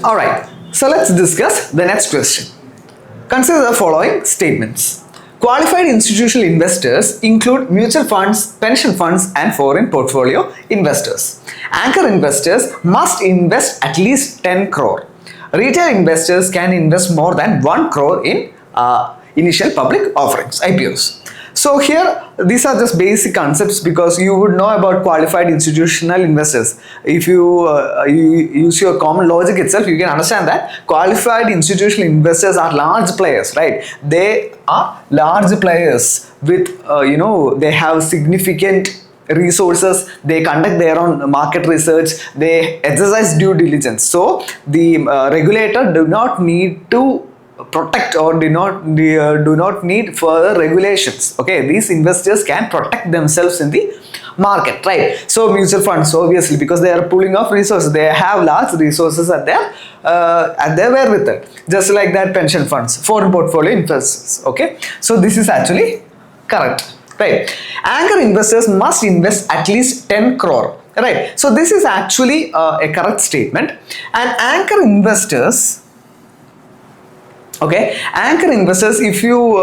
Alright, so let's discuss the next question. Consider the following statements. Qualified institutional investors include mutual funds, pension funds, and foreign portfolio investors. Anchor investors must invest at least 10 crore. Retail investors can invest more than 1 crore in initial public offerings, IPOs. So here, these are just basic concepts because you would know about qualified institutional investors. If you use your common logic itself, you can understand that qualified institutional investors are large players, right? They are large players with, they have significant resources, they conduct their own market research, they exercise due diligence. So the regulator do not need to protect or do not need further regulations. Okay, these investors can protect themselves in the market, right? So mutual funds, obviously, because they are pooling of resources, they have large resources at their wherewithal. Just like that, pension funds, foreign portfolio investors. Okay, so this is actually correct, right? Anchor investors must invest at least 10 crore. Right, so this is actually a correct statement. And anchor investors, okay, anchor investors, if you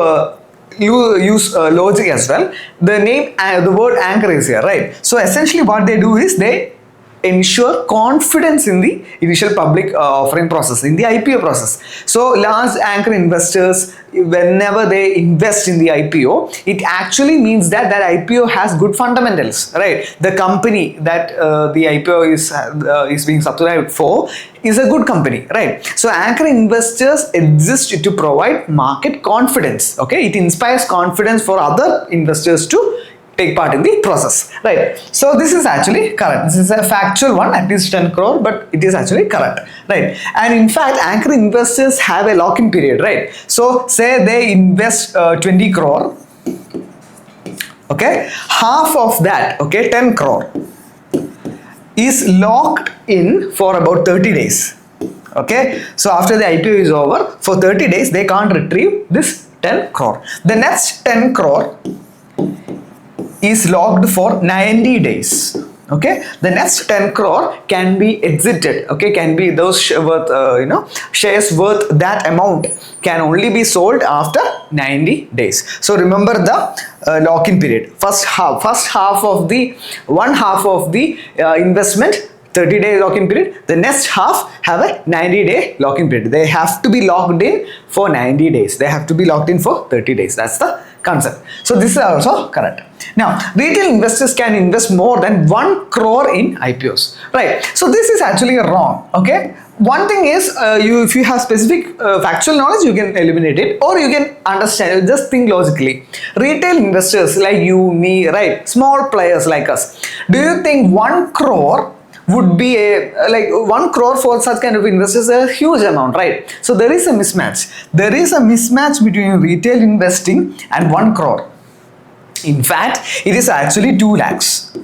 use logic as well, the word anchor is here, right? So essentially what they do is they ensure confidence in the initial public offering process, in the IPO process. So large anchor investors, whenever they invest in the IPO, it actually means that that IPO has good fundamentals, right? The company that the IPO is being subscribed for is a good company, right? So anchor investors exist to provide market confidence. Okay, it inspires confidence for other investors to take part in the process, right? So this is actually correct. This is a factual one, at least 10 crore, but it is actually correct, right? And in fact, anchor investors have a lock-in period, right? So say they invest 20 crore, okay, half of that, okay, 10 crore is locked in for about 30 days. Okay, so after the IPO is over, for 30 days they can't retrieve this 10 crore. The next 10 crore is locked for 90 days. Okay, the next 10 crore can be exited. Okay, can be those shares worth that amount can only be sold after 90 days. So remember the lock-in period. First half of the investment, 30-day lock-in period. The next half have a 90-day lock-in period. They have to be locked in for 90 days. They have to be locked in for 30 days. That's the concept. So this is also correct. Now, retail investors can invest more than 1 crore in IPOs. Right. So this is actually wrong. Okay. One thing is, if you have specific factual knowledge, you can eliminate it, or you can understand. Just think logically. Retail investors like you, me, right? Small players like us. Do you think 1 crore would be like 1 crore for such kind of investors a huge amount, right? So there is a mismatch. There is a mismatch between retail investing and 1 crore. In fact, it is actually 2 lakhs.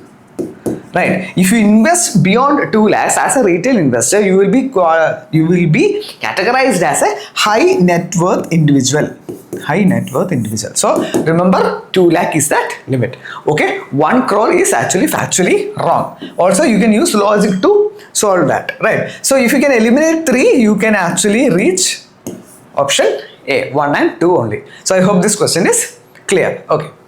Right? If you invest beyond 2 lakhs as a retail investor, you will be categorized as a high net worth individual. High net worth individual. So remember, 2 lakh is that limit. Okay, 1 crore is actually factually wrong. Also, you can use logic to solve that. Right? So if you can eliminate 3, you can actually reach option A, 1 and 2 only. So I hope this question is clear. Okay.